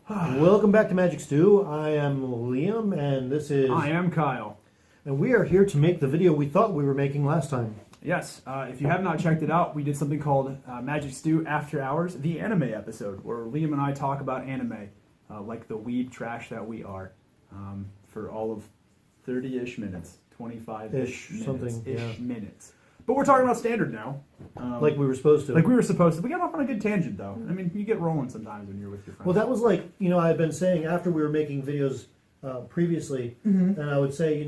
Welcome back to Magic Stew. I am Liam, and this is... I am Kyle. And we are here to make the video we thought we were making last time. Yes, if you have not checked it out, we did something called Magic Stew After Hours, the anime episode, where Liam and I talk about anime, like the weeb trash that we are, for all of 30-ish minutes, 25-ish minutes. Minutes. But we're talking about standard now. Like we were supposed to. Like we were supposed to. We got off on a good tangent, though. I mean, you get rolling sometimes when you're with your friends. Well, that was like, I've been saying after we were making videos previously, and I would say,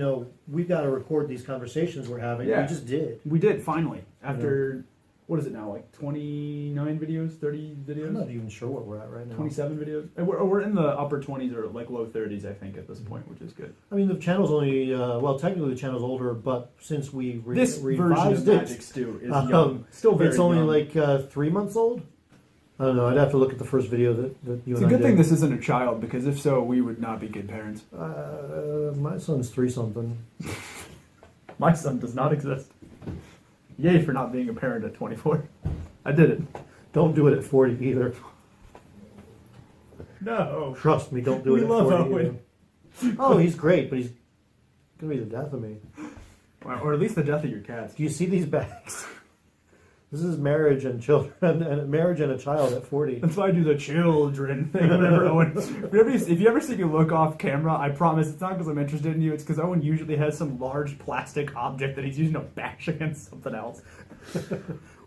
we've got to record these conversations we're having. Yeah. We just did. We did, finally. After, what is it now, like 29 videos, 30 videos? I'm not even sure what we're at right now. 27 videos? And we're in the upper 20s or like low 30s, I think, at this point, which is good. I mean, the channel's only, technically the channel's older, but since we this version of revised Magic it, Stew is young. Still very it's only young. like 3 months old. I don't know. I'd have to look at the first video that you It's and a I good thing did. this isn't a child, because if so, we would not be good parents. My son's 3-something. My son does not exist. Yay for not being a parent at 24. I did it. Don't do it at 40 either. No. Trust me, don't do We it at love 40 Owen. either. Oh, he's great, but he's gonna be the death of me. Or at least the death of your cats. Do you see these bags? This is marriage and children, and marriage and a child at 40. That's why I do the children thing whenever Owen. If you ever see me look off camera, I promise it's not because I'm interested in you. It's because Owen usually has some large plastic object that he's using to bash against something else.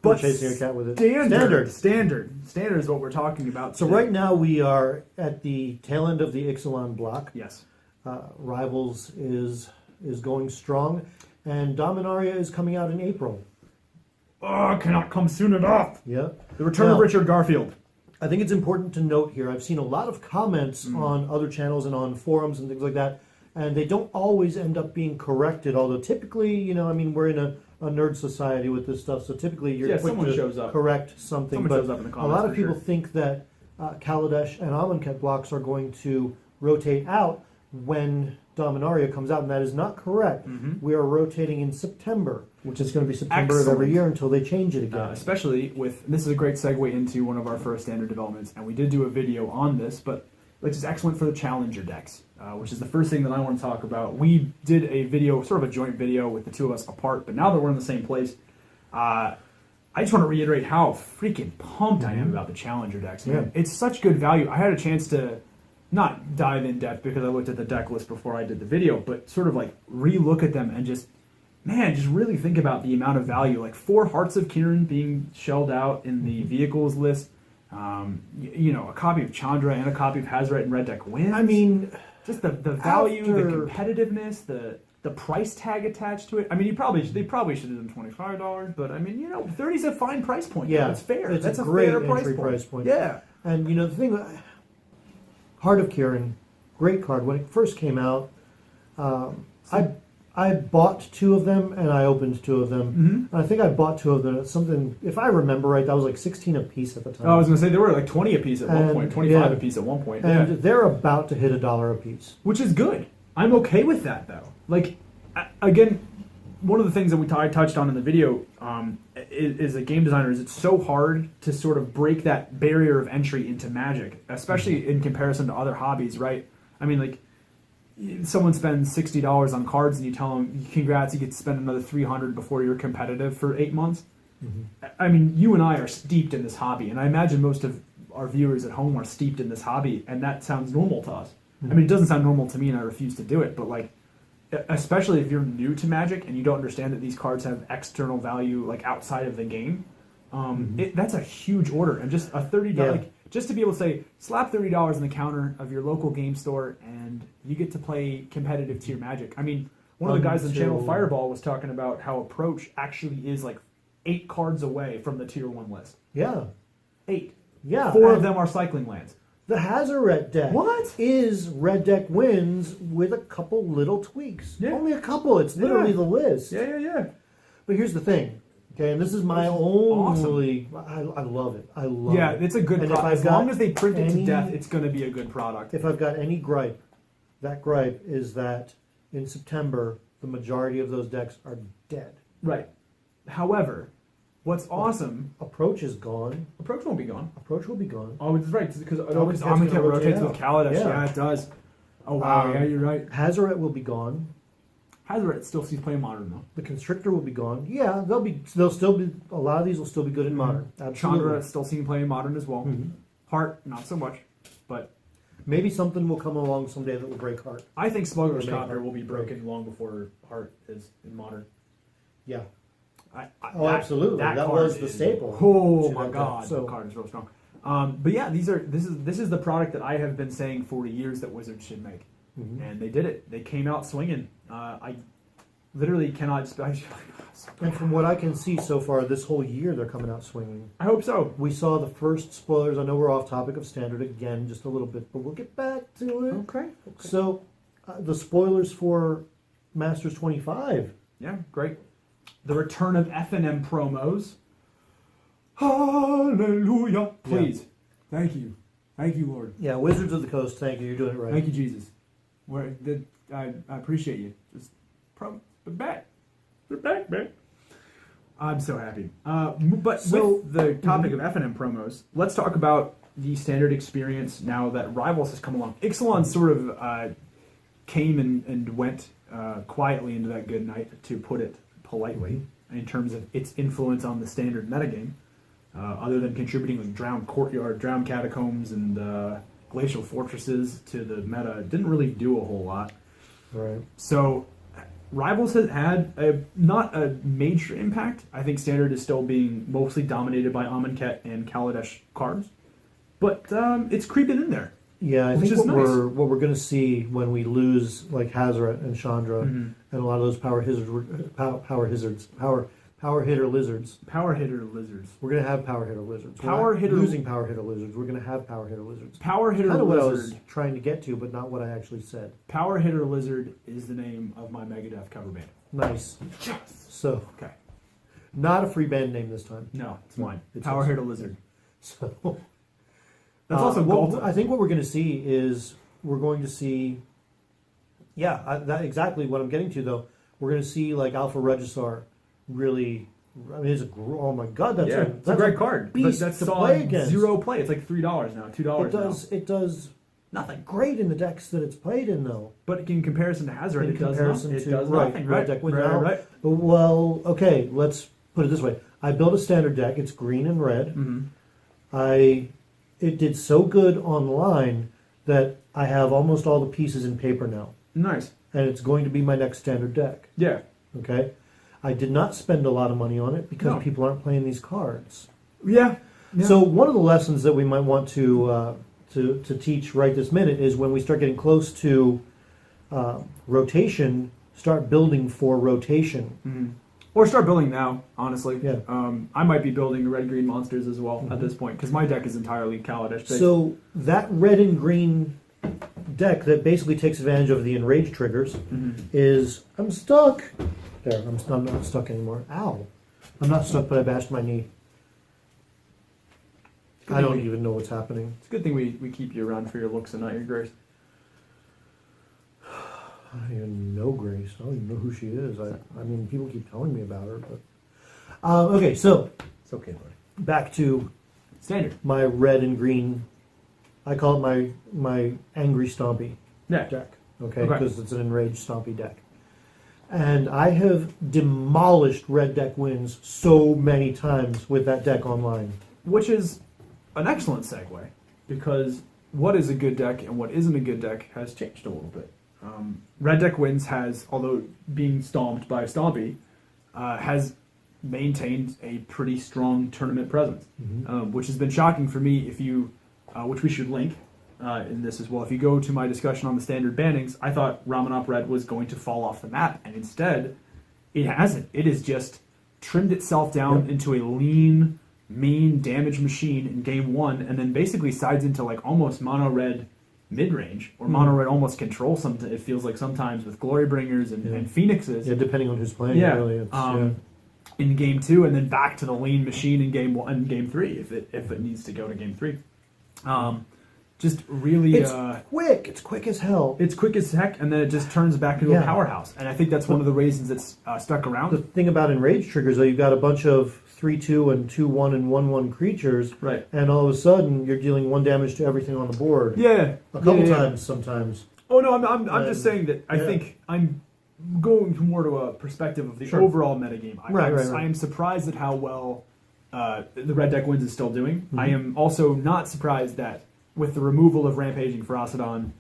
We're chasing your cat with it. Standard is what we're talking about. So today. right now we are at the tail end of the Ixalan block. Yes. Rivals is going strong, and Dominaria is coming out in April. Oh, cannot come soon enough. Yeah. The return of Richard Garfield. I think it's important to note here, I've seen a lot of comments on other channels and on forums and things like that, and they don't always end up being corrected, although typically, we're in a nerd society with this stuff, so typically you're quick to shows up. correct something. Someone but shows up in the a comments, lot of for people sure. think that Kaladesh and Amonkhet blocks are going to rotate out when Dominaria comes out, and that is not correct. We are rotating in September, which is going to be September of every year until they change it again. Especially with, this is a great segue into one of our first standard developments, and we did do a video on this, but which is excellent for the Challenger decks, which is the first thing that I want to talk about. We did a video, sort of a joint video with the two of us apart, but now that we're in the same place, I just want to reiterate how freaking pumped I am about the Challenger decks, man. Yeah. It's such good value. I had a chance to not dive in depth because I looked at the deck list before I did the video, but sort of like re-look at them and just really think about the amount of value. Like 4 Hearts of Kirin being shelled out in the vehicles list, a copy of Chandra and a copy of Hazoret in red deck wins. I mean, just the value, the competitiveness, the price tag attached to it. I mean, they probably should have done $25, but I mean, 30's a fine price point. Yeah, it's fair. It's That's a great fair entry price point. Yeah, and the thing, Heart of Kirin, great card. When it first came out, I bought 2 of them and I opened 2 of them. I think I bought 2 of them at something, if I remember right, that was like 16 a piece at the time. I was going to say there were like 20 a piece at one point, 25 yeah. a piece at one point. And they're about to hit $1 a piece. Which is good. I'm okay with that, though. Like, again, one of the things that I touched on in the video is a game designer is it's so hard to sort of break that barrier of entry into Magic, especially in comparison to other hobbies, right? I mean, like, someone spends $60 on cards and you tell them, congrats, you get to spend another $300 before you're competitive for 8 months. I mean, you and I are steeped in this hobby, and I imagine most of our viewers at home are steeped in this hobby, and that sounds normal to us. I mean, it doesn't sound normal to me, and I refuse to do it, but like, especially if you're new to Magic and you don't understand that these cards have external value, like outside of the game, that's a huge order. And just a $30, just to be able to say, slap $30 on the counter of your local game store, and you get to play competitive tier Magic. I mean, one of the guys on Channel Fireball was talking about how Approach actually is like 8 cards away from the tier 1 list. Yeah. 8. Yeah. 4 of them are cycling lands. The Hazoret deck What? is red deck wins with a couple little tweaks. Yeah. Only a couple. It's literally the list. Yeah. But here's the thing. Okay, and this is my only... Awesome. I love it. I love it. Yeah, it's a good product. As long as they print it to death, it's going to be a good product. If I've got any gripe, that gripe is that in September, the majority of those decks are dead. Right. However, What's awesome? Approach is gone. Approach won't be gone. Approach will be gone. Oh, it's right because Amonkhet's Amonkhet gonna rotates rotate with out. Kaladesh. Yeah. Yeah, it does. Oh wow, yeah, you're right. Hazoret will be gone. Hazoret still sees play modern though. The Constrictor will be gone. Yeah, they'll still be. A lot of these will still be good in modern. Absolutely. Chandra still seen play modern as well. Mhm. Heart not so much, but Maybe something will come along someday that will break Heart. I think Smuggler's Or make Copter Heart will be break. broken long before Heart is in modern. Yeah. Oh, absolutely. That card was the is- staple Oh to my that god, deck. So- that card is real strong. But yeah, this is the product that I have been saying for years that Wizards should make, Mhm. and they did it. They came out swinging. I literally cannot. And from what I can see so far, this whole year they're coming out swinging. I hope so. We saw the first spoilers. I know we're off topic of Standard again, just a little bit, but we'll get back to it. Okay. So, the spoilers for Masters 25. Yeah, great. The return of F&M promos. Hallelujah! Please, thank you, Lord. Yeah, Wizards of the Coast. Thank you. You're doing it right. Thank you, Jesus. I appreciate you. Just they're back. They're back, man. I'm so happy. But So- with the topic of F&M promos, let's talk about the Standard experience now that Rivals has come along. Ixalan sort of came and went quietly into that good night, to put it politely, in terms of its influence on the Standard metagame. Other than contributing with Drowned Courtyard, Drowned Catacombs, and Glacial Fortresses to the meta, it didn't really do a whole lot. Right. So, Rivals has had not a major impact. I think Standard is still being mostly dominated by Amonkhet and Kaladesh cards, but it's creeping in there. Yeah, I Which think is what nice. we're going to see when we lose like Hazoret and Chandra Mhm. and a lot of those power hitter lizards. Power hitter lizards. We're going to have power hitter lizards. We're Power not hitter- losing power hitter lizards. We're going to have power hitter lizards. Power hitter Kind of what I lizard. was trying to get to, but not what I actually said. Power hitter lizard is the name of my Megadeth cover band. Nice. Yes. So, Okay. not a free band name this time. No, it's mine. It's Power yours. hitter lizard. So, That's also what, Galta. I think what we're going to see is that exactly what I'm getting to though. We're going to see like Alpha Regisar really. I mean, oh my god, that's It's a great card. But beast that's to on play against. zero play. It's like $3 now, $2 It does Nothing. great in the decks that it's played in though. But in comparison to Hazoret, In it does comparison nothing. It to does right, nothing. red Right. deck with Right. now. Right. Well, okay, let's put it this way. I built a standard deck. It's green and red. Mm-hmm. It did so good online that I have almost all the pieces in paper now, Nice. and it's going to be my next standard deck. Yeah. Okay, I did not spend a lot of money on it because No. people aren't playing these cards. Yeah. So one of the lessons that we might want to teach right this minute is when we start getting close to rotation, start building for rotation. Mm-hmm. Or start building now, honestly. Yeah. I might be building red-green monsters as well Mm-hmm. at this point, because my deck is entirely Kaladesh based. So that red and green deck that basically takes advantage of the enrage triggers Mhm. is I'm stuck. There, I'm not stuck anymore. Ow. I'm not stuck, but I bashed my knee. I don't even know what's happening. It's a good thing we keep you around for your looks and not your grace. I don't even know Grace. I don't even know who she is. I mean, people keep telling me about her, but okay. So It's okay, buddy. back to Standard. my red and green. I call it my angry stompy Yeah. deck. Okay, Okay. because it's an enraged stompy deck. And I have demolished red deck wins so many times with that deck online. Which is an excellent segue, because what is a good deck and what isn't a good deck has changed a little bit. Red deck wins has, although being stomped by Stompy, has maintained a pretty strong tournament presence, which has been shocking for me. If you, which we should link in this as well. If you go to my discussion on the standard bannings, I thought Ramanop Red was going to fall off the map, and instead, it hasn't. It has just trimmed itself down into a lean, mean damage machine in game one, and then basically sides into like almost mono red mid-range, or mono red almost control. It feels like sometimes with Glory Bringers and Phoenixes. Yeah, depending on who's playing. Yeah. Really, it's, In game two, and then back to the lean machine in game one, game three, if it needs to go to game three. Just really, It's quick. It's quick as hell. it's quick as heck, and then it just turns back into a Yeah. powerhouse. And I think that's one of the reasons it's stuck around. The thing about enrage triggers, though, you've got a bunch of 3/2 and 2/1 and 1/1 creatures, Right. and all of a sudden you're dealing 1 damage to everything on the board. Yeah. A couple yeah. times sometimes. Oh no, I'm just saying that I Yeah. think I'm going more to a perspective of the Sure. overall metagame. Right. I am surprised at how well the Red Deck Wins is still doing. Mm-hmm. I am also not surprised that with the removal of Rampaging Ferocidon,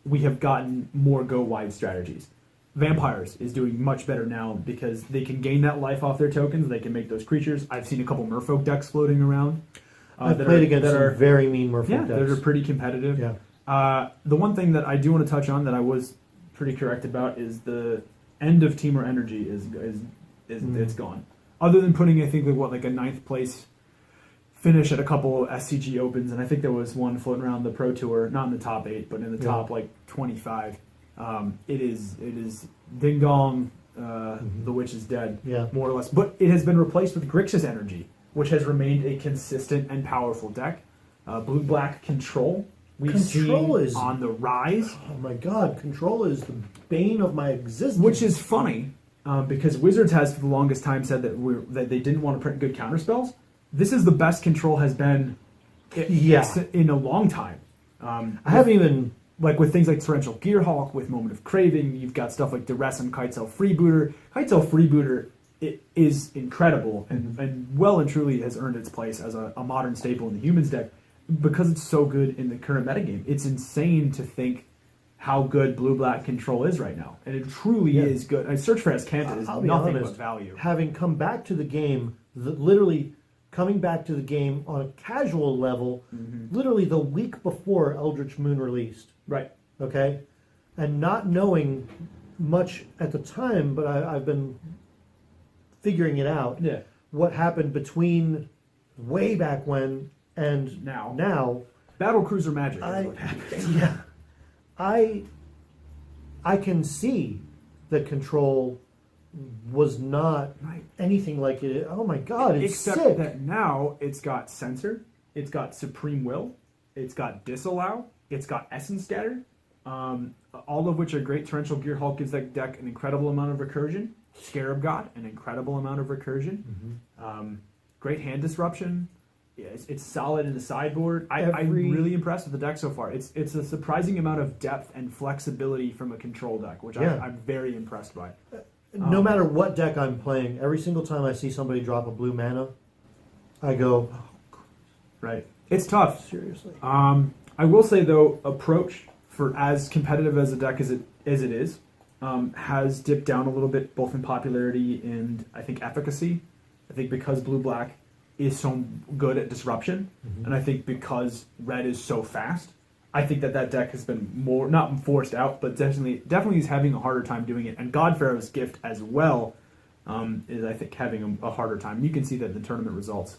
we have gotten more go wide strategies. Vampires is doing much better now because they can gain that life off their tokens. They can make those creatures. I've seen a couple Merfolk decks floating around. I've played against that some very mean Merfolk yeah, decks. that are pretty competitive. Yeah. The one thing that I do want to touch on that I was pretty correct about is the end of Temur Energy is it's gone. Other than putting, I think, like a 9th place finish at a couple SCG Opens, and I think there was one floating around the Pro Tour, not in the top 8, but in the top like 25. It is Ding Dong, the Witch is dead, Yeah. more or less. But it has been replaced with Grixis Energy, which has remained a consistent and powerful deck. Blue-black Control. We've Control seen is- on the rise, Oh my god, Control is the bane of my existence. which is funny because Wizards has for the longest time said that they didn't want to print good counterspells. This is the best Control has been in a long time. I haven't even... Like with things like Torrential Gearhulk, with Moment of Craving, you've got stuff like Duress and Kitesail Freebooter. Kitesail Freebooter is incredible and well and truly has earned its place as a modern staple in the Humans deck because it's so good in the current metagame. It's insane to think how good Blue-Black Control is right now. And it truly is good. And Search for Azcanta is I'll be nothing honest, but value. having come back to the game, literally coming back to the game on a casual level, literally the week before Eldritch Moon released, Right. okay? And not knowing much at the time, but I've been figuring it out. Yeah. What happened between way back when and Now. Battle Cruiser Magic is what happened. Yeah. I can see that Control was not Right. anything like it. Oh my god, it's Except sick. that now it's got Censor, it's got Supreme Will, it's got Disallow, it's got Essence Scatter, all of which are great. Torrential Gearhulk gives that deck an incredible amount of recursion. Scarab God, an incredible amount of recursion. Great hand disruption. Yeah, it's solid in the sideboard. I'm really impressed with the deck so far. It's a surprising amount of depth and flexibility from a control deck, which Yeah. I'm very impressed by. No matter what deck I'm playing, every single time I see somebody drop a blue mana, I go, oh, Right. It's tough. seriously. I will say though, approach for as competitive as a deck as it is, has dipped down a little bit, both in popularity and I think efficacy. I think because blue black is so good at disruption, and I think because red is so fast, I think that deck has been more not forced out, but definitely is having a harder time doing it. And Godfarrow's Gift as well is I think having a harder time. You can see that in the tournament results.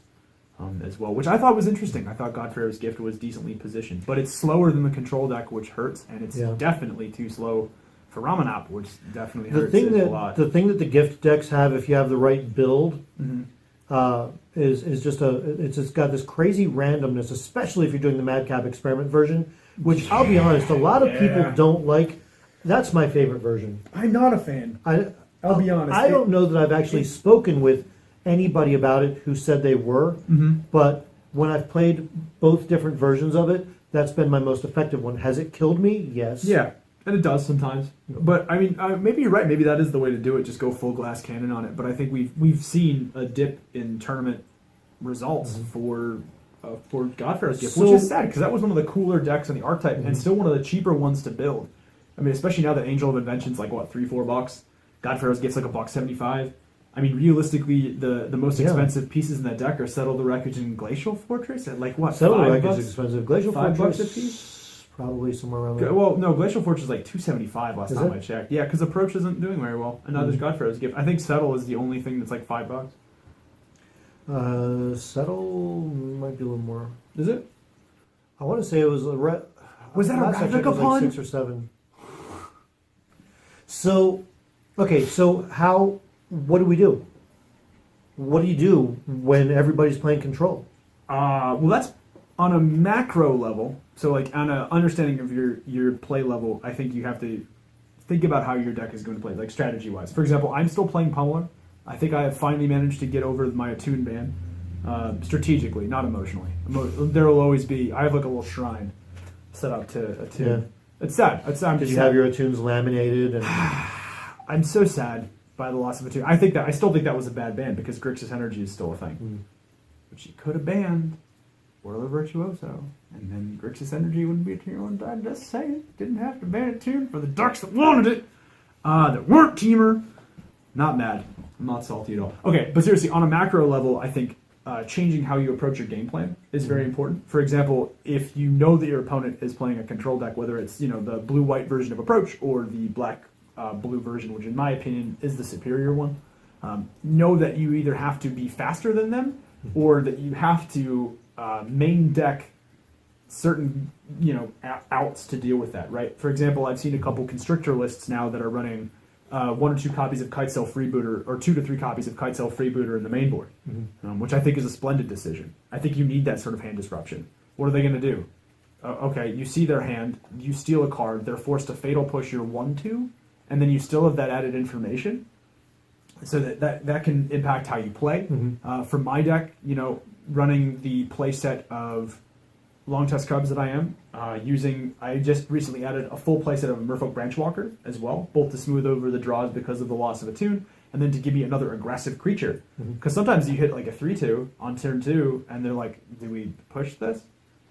As well, which I thought was interesting. I thought Godfarrow's Gift was decently positioned, but it's slower than the control deck, which hurts, and it's definitely too slow for Ramanop, which definitely hurts a lot. The thing that the gift decks have, if you have the right build, is just it's just got this crazy randomness, especially if you're doing the Madcap Experiment version, which I'll be honest, a lot of people don't like. That's my favorite version. I'm not a fan. I'll be honest. I don't know that I've actually spoken with anybody about it who said they were, but when I've played both different versions of it, that's been my most effective one. Has it killed me? Yes. Yeah, and it does sometimes. But I mean, maybe you're right. Maybe that is the way to do it. Just go full glass cannon on it. But I think we've seen a dip in tournament results for Godfarrow's Gift, which is sad because that was one of the cooler decks in the archetype and still one of the cheaper ones to build. I mean, especially now that Angel of Invention's like what $3-4. Godfarrow's Gift's like $1.75. I mean, realistically, the most expensive pieces in that deck are Settle the Wreckage and Glacial Fortress at like what? Settle the Wreckage $5? is expensive. Glacial $5 Fortress a piece? probably somewhere around there. Well, no, Glacial Fortress is like $2.75 last Is time it? I checked. Yeah, because Approach isn't doing very well, and neither's Godfarrow's Gift. I think Settle is the only thing that's like $5. Settle might be a little more. Is it? I want to say it was Was that a last I checked, it was Ravnica like pun? 6 or 7. So, okay, so what do we do? What do you do when everybody's playing Control? Well, that's on a macro level. So, like on a understanding of your play level, I think you have to think about how your deck is going to play, like strategy wise. For example, I'm still playing Pummeler. I think I have finally managed to get over my Attune ban, strategically, not emotionally. There will always be. I have like a little shrine set up to Attune. Yeah. It's sad. I'm Did just you sad. have your Attunes laminated? And I'm so sad by the loss of Attune. I still think that was a bad ban because Grixis Energy is still a thing. But you could have banned Orla Virtuoso, and then Grixis Energy wouldn't be a tier 1. I'm just saying, didn't have to ban Attune for the Ducks that wanted it, that weren't Teamer. Not mad. I'm not salty at all. Okay, but seriously, on a macro level, I think changing how you approach your game plan is very important. For example, if you know that your opponent is playing a control deck, whether it's the blue-white version of approach or the black-blue version, which in my opinion is the superior one, know that you either have to be faster than them or that you have to main deck certain outs to deal with that. Right. For example, I've seen a couple Constrictor lists now that are running 1 or 2 copies of Kitesail Freebooter, or 2 to 3 copies of Kitesail Freebooter in the main board, which I think is a splendid decision. I think you need that sort of hand disruption. What are they going to do? Okay, you see their hand, you steal a card, they're forced to fatal push your 1/2, and then you still have that added information. So that can impact how you play. For my deck, running the play set of Long Tusk Cubs that I am I just recently added a full playset of Merfolk Branchwalker as well, both to smooth over the draws because of the loss of Attune, and then to give me another aggressive creature. Because sometimes you hit like a 3/2 on turn 2, and they're like, do we push this?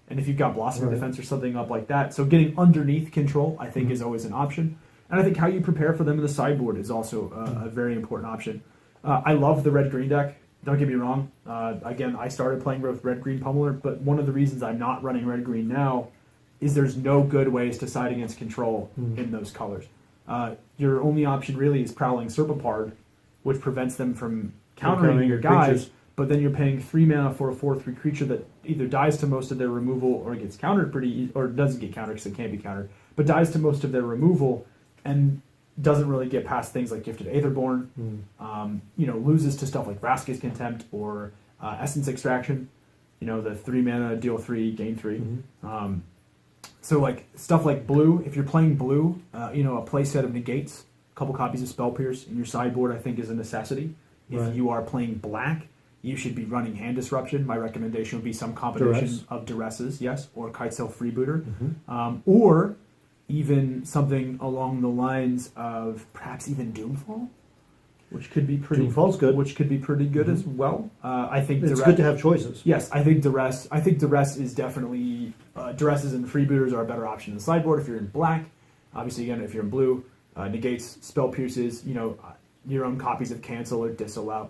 And if you've got Blossoming Defense or something up like that, so getting underneath control, I think, is always an option. And I think how you prepare for them in the sideboard is also a very important option. I love the red-green deck. Don't get me wrong. Again, I started playing with red-green Pummeler, but one of the reasons I'm not running red-green now is there's no good ways to side against control in those colors. Your only option really is Prowling Serpapard, which prevents them from countering your guys, creatures. But then you're paying 3 mana for a 4/3 creature that either dies to most of their removal or gets countered or doesn't get countered because it can't be countered, but dies to most of their removal and doesn't really get past things like Gifted Aetherborn, loses to stuff like Vraska's Contempt or Essence Extraction, the 3 mana, deal 3, gain 3. So like stuff like blue, if you're playing blue, a play set of negates, a couple copies of Spell Pierce in your sideboard I think is a necessity. If you are playing black, you should be running Hand Disruption. My recommendation would be some combination of Duresses, yes, or Kitesail Freebooter, or even something along the lines of perhaps even Doomfall, which could be pretty. Doomfall's good. Which could be pretty good as well. I think it's good to have choices. Yes, I think Duress is definitely Duresses and Freebooters are a better option in the sideboard if you're in black. Obviously, again, if you're in blue, negates, Spell Pierces, your own copies of Cancel or Disallow,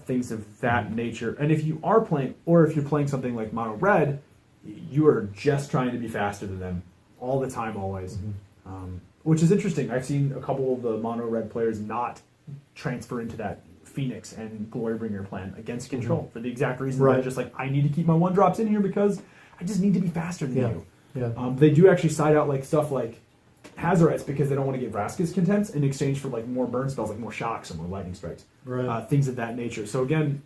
things of that nature. And if you are playing, or if you're playing something like Mono Red, you are just trying to be faster than them all the time, always. Which is interesting. I've seen a couple of the Mono Red players not transfer into that Phoenix and Glorybringer plan against control for the exact reason that just like, I need to keep my 1-drops in here because I just need to be faster than you. They do actually side out like stuff like Hazorettes because they don't want to get Vraska's Contempts in exchange for like more burn spells, like more shocks or more lightning strikes, things of that nature. So again,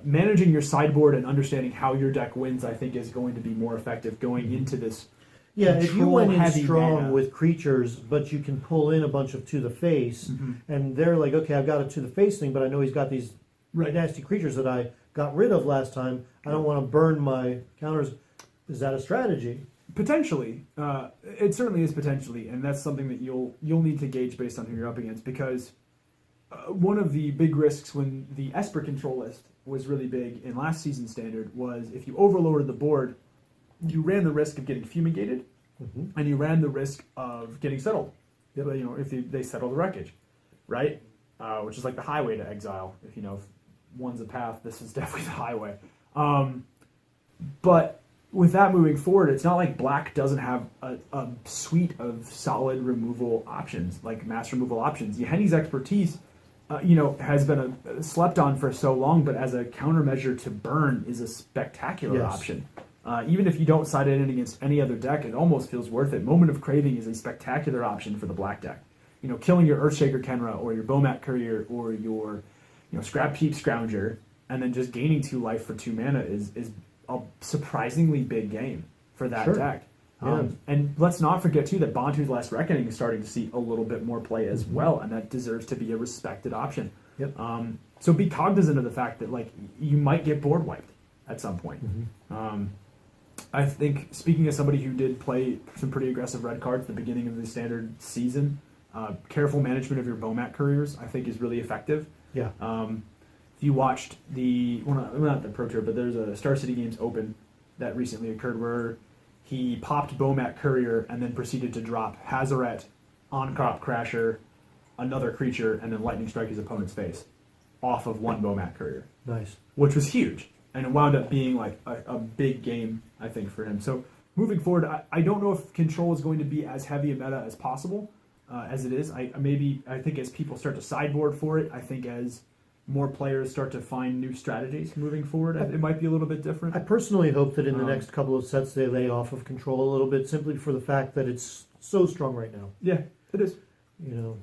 managing your sideboard and understanding how your deck wins, I think, is going to be more effective going into this. Yeah, if you went in strong with creatures, but you can pull in a bunch of to the face, and they're like, okay, I've got a to the face thing, but I know he's got these nasty creatures that I got rid of last time. I don't want to burn my counters. Is that a strategy? Potentially, it certainly is potentially, and that's something that you'll need to gauge based on who you're up against. Because one of the big risks when the Esper control list was really big in last season's Standard was if you overloaded the board, you ran the risk of getting fumigated, and you ran the risk of getting settled. If they settle the wreckage, right? Which is like the highway to exile. If one's a path, this is definitely the highway. But with that moving forward, it's not like black doesn't have a suite of solid removal options, like mass removal options. Yahenni's expertise, has been slept on for so long, but as a countermeasure to burn is a spectacular option. Even if you don't side it in against any other deck, it almost feels worth it. Moment of Craving is a spectacular option for the black deck. Killing your Earthshaker Kenra or your Bomat Courier or your Scrap Peep Scrounger and then just gaining 2 life for 2 mana is a surprisingly big game for that deck. And let's not forget, too, that Bantu's Last Reckoning is starting to see a little bit more play as well, and that deserves to be a respected option. Yep. So be cognizant of the fact that like you might get board wiped at some point. I think, speaking as somebody who did play some pretty aggressive red cards at the beginning of the standard season, careful management of your Bomat couriers, I think, is really effective. Yeah. If you watched not the Pro Tour, but there's a Star City Games Open that recently occurred where he popped Bomat Courier and then proceeded to drop Hazaret, On-Crop Crasher, another creature, and then Lightning Strike his opponent's face off of one Bomat Courier, Nice. which was huge. And it wound up being like a big game, I think, for him. So moving forward, I don't know if Control is going to be as heavy a meta as possible as it is. I think as people start to sideboard for it, I think as more players start to find new strategies moving forward, it might be a little bit different. I personally hope that in the next couple of sets they lay off of Control a little bit, simply for the fact that it's so strong right now. Yeah, it is. You know,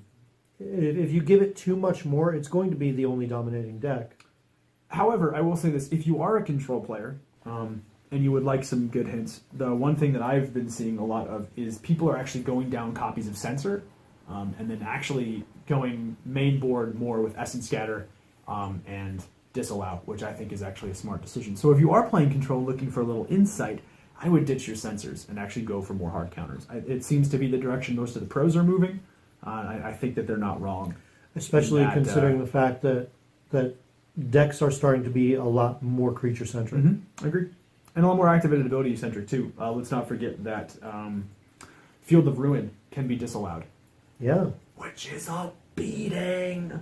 if you give it too much more, it's going to be the only dominating deck. However, I will say this: if you are a Control player and you would like some good hints, the one thing that I've been seeing a lot of is people are actually going down copies of Censor and then actually going main board more with Essence Scatter and Disallow, which I think is actually a smart decision. So if you are playing Control looking for a little insight, I would ditch your Censors and actually go for more hard counters. It seems to be the direction most of the pros are moving. I think that they're not wrong. Especially considering the fact that decks are starting to be a lot more creature-centric. I agree. And a lot more activated ability-centric, too. Let's not forget that Field of Ruin can be disallowed. Yeah. Which is a beating!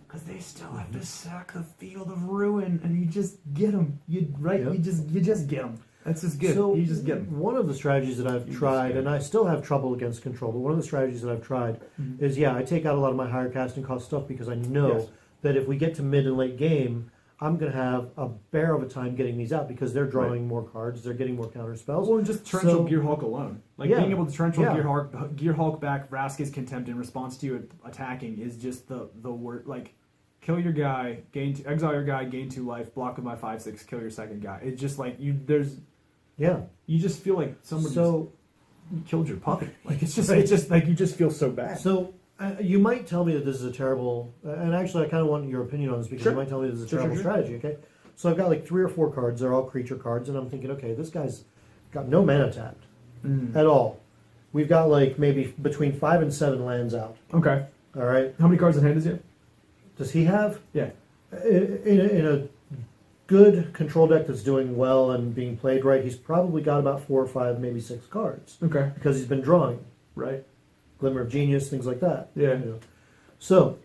Because they still have to sack the Field of Ruin, and you just get them. You just get them. That's just good. So you just get them. one of the strategies that I've tried, and I still have trouble against Control, but one of the strategies that I've tried is, I take out a lot of my higher casting cost stuff because I know that if we get to mid and late game, I'm going to have a bear of a time getting these out because they're drawing more cards, they're getting more counter spells. Well, and just Torrential Gearhulk alone. Like, being able to Torrential Gearhulk back Vraska's Contempt in response to you attacking is just the word. Like, kill your guy, exile your guy, gain 2 life, block with my 5/6, kill your second guy. It's just like, you just feel like someone just killed your puppy. Like, it's just like, you just feel so bad. So, you might tell me that this is a terrible, and actually I kind of want your opinion on this because you might tell me this is a terrible strategy, okay? So I've got like 3 or 4 cards, they're all creature cards, and I'm thinking, okay, this guy's got no mana tapped at all. We've got like maybe between 5 and 7 lands out. Okay. All right? How many cards in hand is he have? Does he have? Yeah. In a good control deck that's doing well and being played right, he's probably got about 4 or 5, maybe 6 cards. Okay. Because he's been drawing. Right. Glimmer of Genius, things like that. Yeah. You know. So,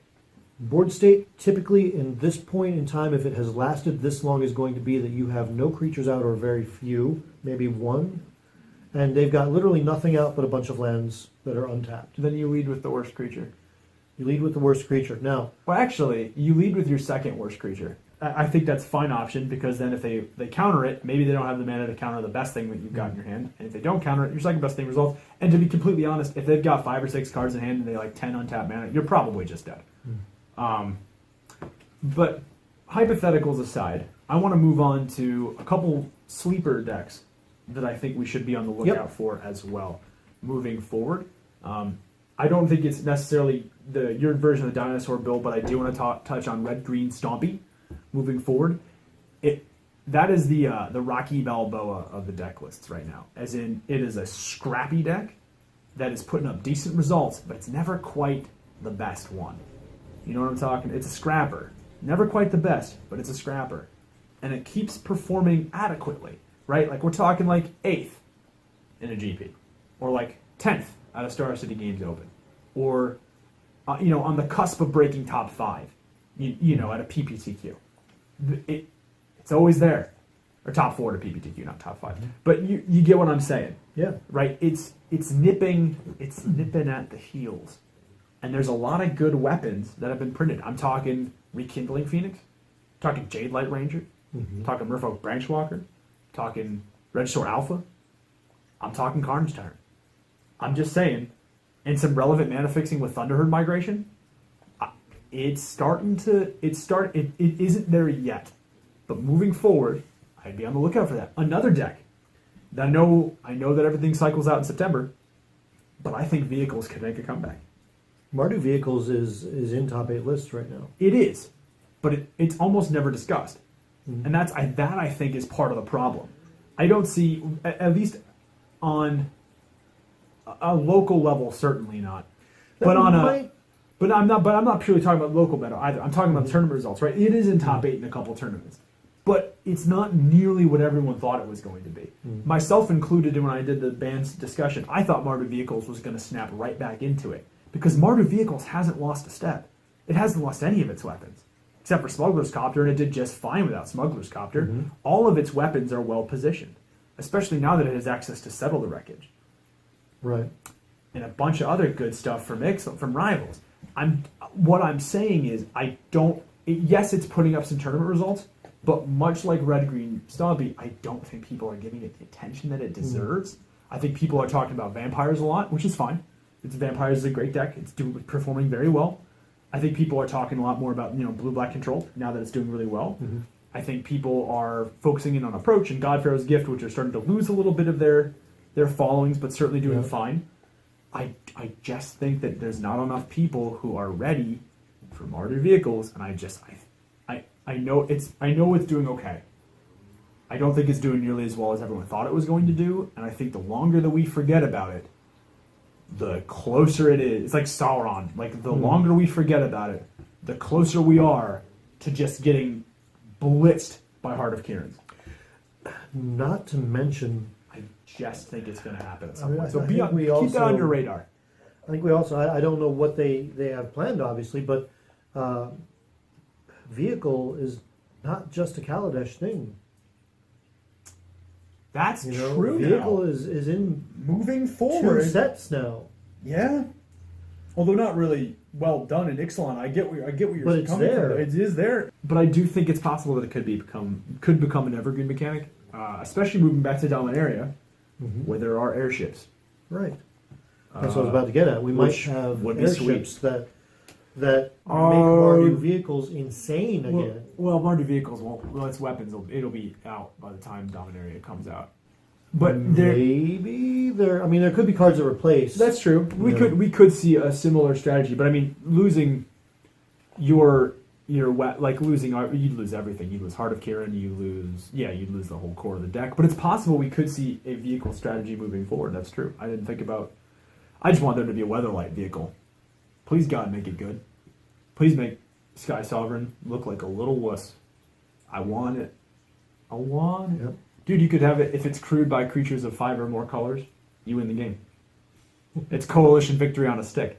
board state typically in this point in time, if it has lasted this long, is going to be that you have no creatures out or very few, maybe 1, and they've got literally nothing out but a bunch of lands that are untapped. Then you lead with the worst creature. You lead with the worst creature. Now, well, actually, you lead with your second worst creature. I think that's a fine option because then if they counter it, maybe they don't have the mana to counter the best thing that you've got in your hand. And if they don't counter it, your second best thing results. And to be completely honest, if they've got 5 or 6 cards in hand and they like 10 untapped mana, you're probably just dead. But hypotheticals aside, I want to move on to a couple sleeper decks that I think we should be on the lookout for as well moving forward. I don't think it's necessarily your version of the dinosaur build, but I do want to touch on Red-Green Stompy moving forward. That is the Rocky Balboa of the deck lists right now. As in, it is a scrappy deck that is putting up decent results, but it's never quite the best one. You know what I'm talking? It's a scrapper. Never quite the best, but it's a scrapper. And it keeps performing adequately, right? Like, we're talking like 8th in a GP. Or like 10th at a Star City Games Open. Or, on the cusp of breaking top 5, you know, at a PPTQ. It's always there. Or top 4 to PPTQ, not top 5. But you get what I'm saying. yeah. Right? It's nipping at the heels. And there's a lot of good weapons that have been printed. I'm talking Rekindling Phoenix, talking Jade Light Ranger, talking Merfolk Branchwalker, talking Regisaur Alpha, I'm talking Carnage Tyrant. I'm just saying, and some relevant mana fixing with Thunderherd Migration, it isn't there yet. But moving forward, I'd be on the lookout for that. Another deck. I know that everything cycles out in September, but I think Vehicles could make a comeback. Mardu Vehicles is in top 8 lists right now. It is, but it's almost never discussed, Mhm. and that I think is part of the problem. I don't see, at least on a local level, certainly not, but on a. But I'm not purely talking about local meta either. I'm talking about tournament results, right? It is in top 8 in a couple tournaments, but it's not nearly what everyone thought it was going to be. Myself included, when I did the band's discussion, I thought Mardu Vehicles was going to snap right back into it because Mardu Vehicles hasn't lost a step. It hasn't lost any of its weapons, except for Smuggler's Copter, and it did just fine without Smuggler's Copter. All of its weapons are well positioned, especially now that it has access to Settle the Wreckage Right. and a bunch of other good stuff from rivals. What I'm saying is yes, it's putting up some tournament results, but much like Red Green Stompy, I don't think people are giving it the attention that it deserves. I think people are talking about Vampires a lot, which is fine. Vampires is a great deck. It's performing very well. I think people are talking a lot more about Blue-Black Control now that it's doing really well. I think people are focusing in on Approach and Godpharaoh's Gift, which are starting to lose a little bit of their followings, but certainly doing fine. I just think that there's not enough people who are ready for Mardu Vehicles, and I know it's doing okay. I don't think it's doing nearly as well as everyone thought it was going to do, and I think the longer that we forget about it, the closer it is. It's like Sauron. Like the longer we forget about it, the closer we are to just getting blitzed by Heart of Kieran's. Not to mention, I just think it's going to happen at some I mean, point. So I think we keep that also- on your radar. I think we also, I don't know what they have planned, obviously, but vehicle is not just a Kaladesh thing. That's You know, true. vehicle now. is in Moving 2 forward. sets now. Yeah. Although not really well done in Ixalan. I get where you're But it's coming there. from. It is there. But I do think it's possible that it could become an evergreen mechanic, especially moving back to Dominaria, where there are airships. Right. That's what I was about to get at. We might which have would be airships that make Oh. Mardu vehicles insane again. Well, Mardu vehicles won't. Well, its weapons it'll be out by the time Dominaria comes out. But Maybe there. I mean, there could be cards that replace. that's true. Yeah. We could see a similar strategy. But I mean, losing you'd lose everything. You'd lose Heart of Kieran. You'd lose the whole core of the deck. But it's possible we could see a vehicle strategy moving forward. That's true. I didn't think about. I just want there to be a Weatherlight vehicle. Please God, make it good. Please make Sky Sovereign look like a little wuss. I want it. I want it. Yep. Dude, you could have it if it's crewed by creatures of 5 or more colors. You win the game. It's Coalition Victory on a stick.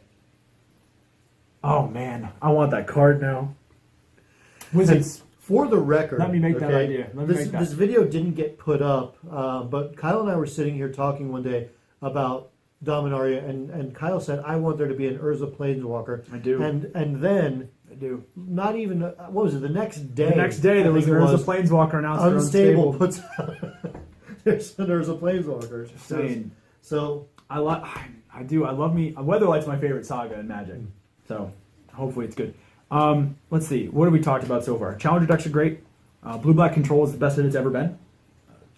Oh man, I want that card now. Wizards. For the record, Let me make that idea. Let me make that. This video didn't get put up, but Kyle and I were sitting here talking one day about Dominaria, and Kyle said, "I want there to be an Urza Planeswalker." I do. And then, I do. not even what was it? The next day. The next day, there was an Urza Planeswalker announced. for Unstable puts out there's an Urza Planeswalker. Just saying. So I love me. Weatherlight's my favorite saga in Magic. So hopefully it's good. Let's see. What have we talked about so far? Challenger decks are great. Blue-Black Control is the best that it's ever been.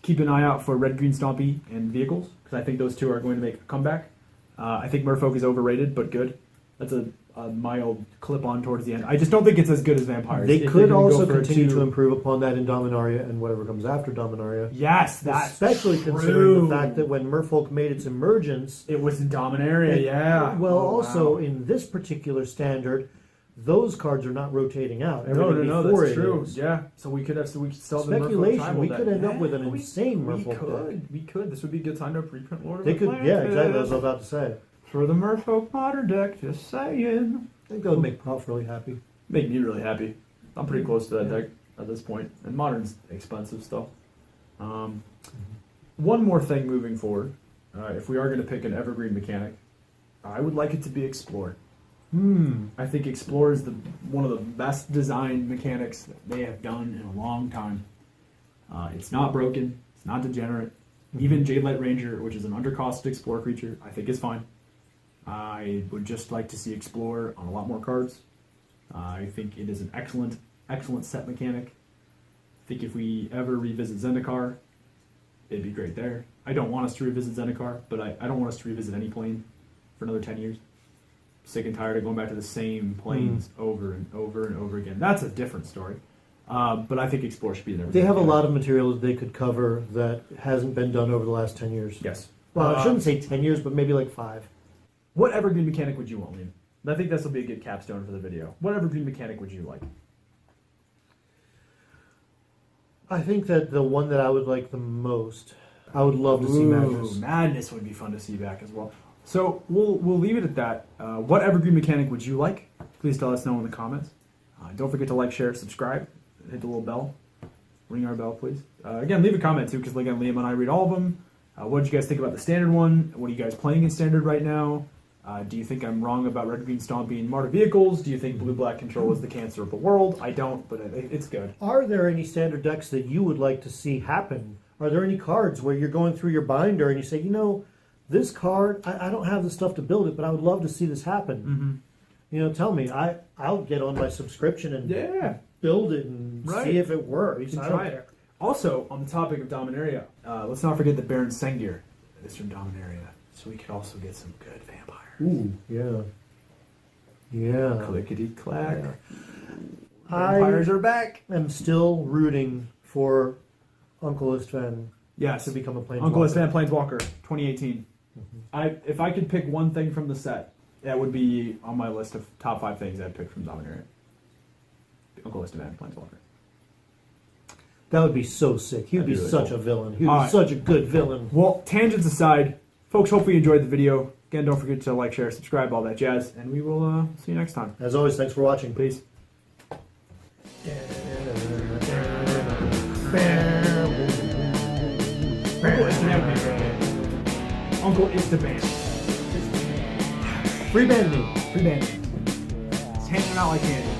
Keep an eye out for Red Green Stompy and Vehicles, because I think those two are going to make a comeback. I think Merfolk is overrated, but good. That's a mild clip-on towards the end. I just don't think it's as good as Vampires. they If could they're gonna also go for a continue to two- improve upon that in Dominaria and whatever comes after Dominaria. Yes, that's Especially true. considering the fact that when Merfolk made its emergence, It was in Dominaria, yeah. Well, Oh, also wow. in this particular standard, those cards are not rotating out. No, Everything that's before it true. is. Yeah, so we could still have the Merfolk Speculation, tribal we deck. could end up Yeah, with an we- insane We Merfolk could. deck. We could. This would be a good time to reprint Lord of They the could, Atlantis. yeah, exactly. That's what I was about to say. For the Merfolk modern deck, just saying. I think that would make Prof really happy. Make me really happy. I'm pretty close to that deck at this point, and modern's expensive still. One more thing moving forward, if we are going to pick an evergreen mechanic, I would like it to be Explore. I think Explore is one of the best designed mechanics that they have done in a long time. It's not broken. It's not degenerate. Even Jadelight Ranger, which is an undercosted Explore creature, I think is fine. I would just like to see Explore on a lot more cards. I think it is an excellent set mechanic. I think if we ever revisit Zendikar, it'd be great there. I don't want us to revisit Zendikar, but I don't want us to revisit any plane for another 10 years. sick and tired of going back to the same planes over and over and over again. That's a different story. But I think Explore should be there. They have a lot of material that they could cover that hasn't been done over the last 10 years. Yes. Well, I shouldn't say 10 years, but maybe like 5. What evergreen mechanic would you want, Liam? I think this will be a good capstone for the video. What evergreen mechanic would you like? I think that the one that I would like the most, I would love to see Madness. Madness would be fun to see back as well. So we'll leave it at that. What evergreen mechanic would you like? Please tell us know in the comments. Don't forget to like, share, subscribe, hit the little bell, ring our bell, please. Again, leave a comment too, because again, Liam and I read all of them. What did you guys think about the standard one? What are you guys playing in standard right now? Do you think I'm wrong about Red Green Stomp being Marta vehicles? Do you think Blue Black Control is the cancer of the world? I don't, but it's good. Are there any standard decks that you would like to see happen? Are there any cards where you're going through your binder and you say, you know, this card, I don't have the stuff to build it, but I would love to see this happen. Mm-hmm. You know, tell me. I'll get on my subscription and build it and Right. see if it works. You can I don't try it. care. Also, on the topic of Dominaria, let's not forget that Baron Sengir is from Dominaria, so we could also get some good vampires. Ooh, yeah. Yeah. Clickety clack. I Vampires are back. am still rooting for Uncle Istvan Yes. to become a planeswalker. Uncle Istvan Planeswalker, 2018. If I could pick one thing from the set, that would be on my list of top 5 things I'd pick from Dominaria. Uncle Istvan Planeswalker. That would be so sick. He would That'd be be really such cool. a villain. He would All be right. such a good villain. Well, tangents aside, folks, hopefully you enjoyed the video. Again, don't forget to like, share, subscribe, all that jazz, and we will see you next time. As always, thanks for watching. Peace. Uncle Esteban. Free band me. Free band. It's handing them out like candy.